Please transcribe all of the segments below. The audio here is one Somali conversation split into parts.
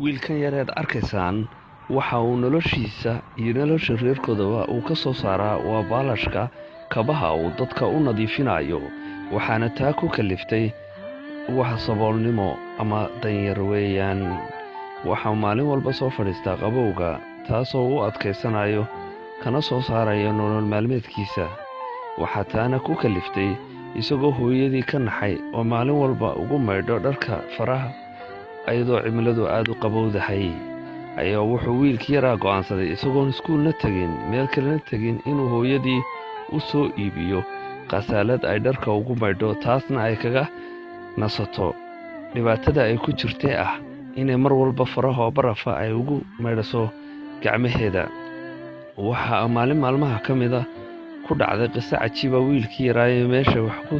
wiilkan yareed arkaysaan waxa uu noloshiisa iyo nolosha reerkoodaba uu ka soo saaraa waa baalashka kabaha uu dadka u nadiifinayo waxaana taa ku kaliftay wax saboolnimo ama danyar weeyaan waxa maalin walba soo fadhiistaa qabowga taasoo u adkaysanayo kana soo saarayo nolol maalmeedkiisa waxa taana ku kaliftay isagoo hooyadii ka naxay oo maalin walba ugu maydho dharka faraha ayadoo cimiladu aad u qabowdahay ayaa wuxuu wiilkii yaraa go'aansaday isagoon iskuulna tegin meel kalena tegin inuu hooyadii u soo iibiyo qasaalad ay dharka ugu maydho taasna ay kaga nasato dhibaatada ay ku jirtay ah inay mar walba farahoo barafa ay ugu maydhaso gacmaheeda waxaa maalin maalmaha ka mida ku dhacday qiso cajiiba wiilkii yaraaye meesha wax ku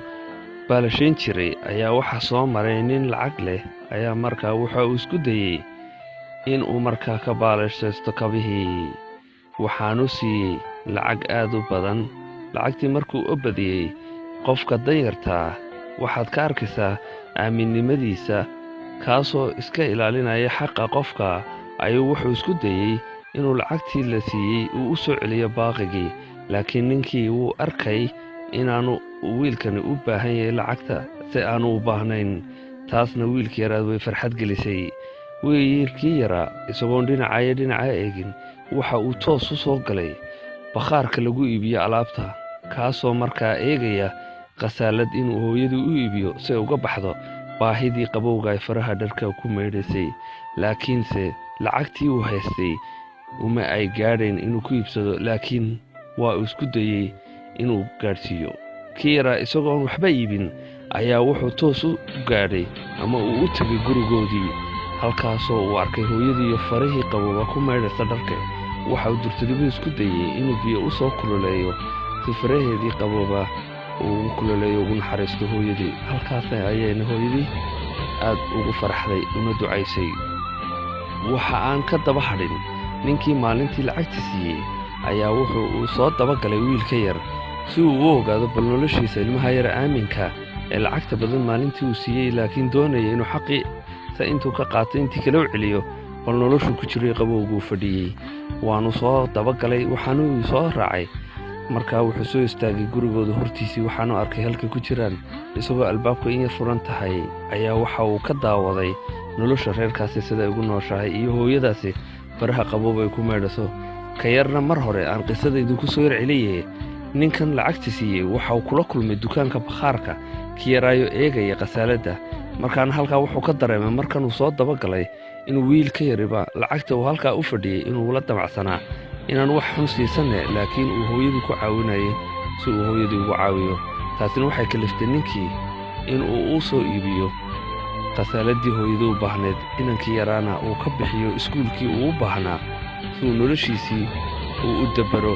baalashayn jiray ayaa waxa soo maray nin lacag leh ayaa markaa waxa uu isku dayey inuu markaa ka baalashaysto kabihii waxaanu siiyey lacag aad u badan lacagtii markuu u badiyey qofka danyartaa waxaad ka arkaysaa aaminnimadiisa kaasoo iska ilaalinaya xaqa qofka ayuu wuxuu isku dayey inuu lacagtii la siiyey uu u soo celiyo baaqigii laakiin ninkii wuu arkay inaanu wiilkani u baahan yahay lacagta si aanu u baahnayn taasna wiilkii yaraad way farxad gelisay wiilkii yaraa isagoon dhinaca eegin waxa uu toos u soo galay bakhaarka lagu iibiyo alaabta kaasoo markaa eegaya qasaalad inuu hooyadii u iibiyo si ay uga baxdo baahidii qabowga ay faraha dharka ku maydhaysay laakiinse lacagtii uu haystay uma ay gaadhayn inuu ku iibsado laakiin waa uu isku dayey inuu gaadhsiiyo kii yaraa isagoon waxba iibin ayaa wuxuu toos u gaadhay ama uu u tegay gurigoodii halkaasoo uu arkay hooyadii iyo farihii qabooba ku maydhaysa dharka waxa uu durtadibu isku dayey inuu biyo u soo kululeeyo si faraheedii qabooba uu ugu kululeeyo ugu naxariisto hooyadii halkaasna ayayna hooyadii aad ugu farxday una ducaysay waxa aan ka daba hadhin ninkii maalintii lacagta siiyey ayaa wuxuu uu soo dabagalay wiilka yar si uu u ogaado bal noloshiisa ilmaha yar aaminka ee lacagta badan maalintii uu siiyey laakiin doonaya inuu xaqiisa intuu ka qaatay intii kala u celiyo bal noloshuu ku jiray qabowguu fadhiyey waanu soo dabagalay waxaanuu soo raacay markaa wuxuu soo istaagay gurigooda hortiisii waxaanu arkay halka ku jiraan isagoo albaabka in yar furan tahay ayaa waxa uu ka daawaday nolosha reerkaasi siday ugu nooshahay iyo hooyadaasi faraha qaboob ay ku maydhaso ka yarna mar hore aan qisadaydu ku soo yar celiye ninkan lacagta siiyey waxa uu kula kulmay dukaanka bakhaarka ki yaraayo eegaya qasaaladda markaana halkaa wuxuu ka dareemay markanuu soo dabagalay inuu wiil ka yariba lacagta uu halkaa u fadhiyey inuu la damacsanaa inaan wax xun siisanne laakiin uu hooyadii ku caawinayay si uu hooyadii ugu caawiyo taasina waxay kaliftay ninkii inuu u soo iibiyo qasaaladii hooyadii u baahnayd inankii yaraana uu ka bixiyo iskuulkii uu u baahnaa si uu noloshiisii uu u dabbaro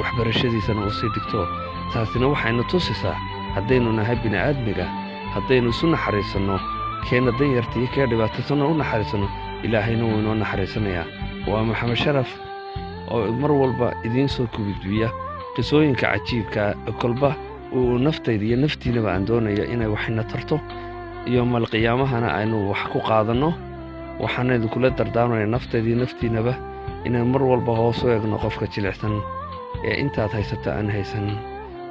waxbarashadiisana uu sii dhigto taasina waxayna tusisaa haddaynu nahay bini'aadmiga haddaynu isu naxariisanno keenna danyarta iyo kee dhibaataysanno u naxariisanno ilaahayna wuu inoo naxariisanayaa waa maxamed sharaf oo mar walba idiin soo kubidbiya qisooyinka cajiibka kolba uu naftayda iyo naftiinaba aan doonayo inay waxayna tarto iyo malqiyaamahana aynu wax ku qaadanno waxaana idinkula dardaarmaya naftayda iyo naftiinaba inaan mar walba hoos u eegno qofka jilicsan ee intaad haysata aan haysan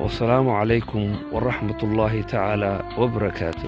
wasalaamu calaykum waraxmatullaahi tacaala wabarakaatu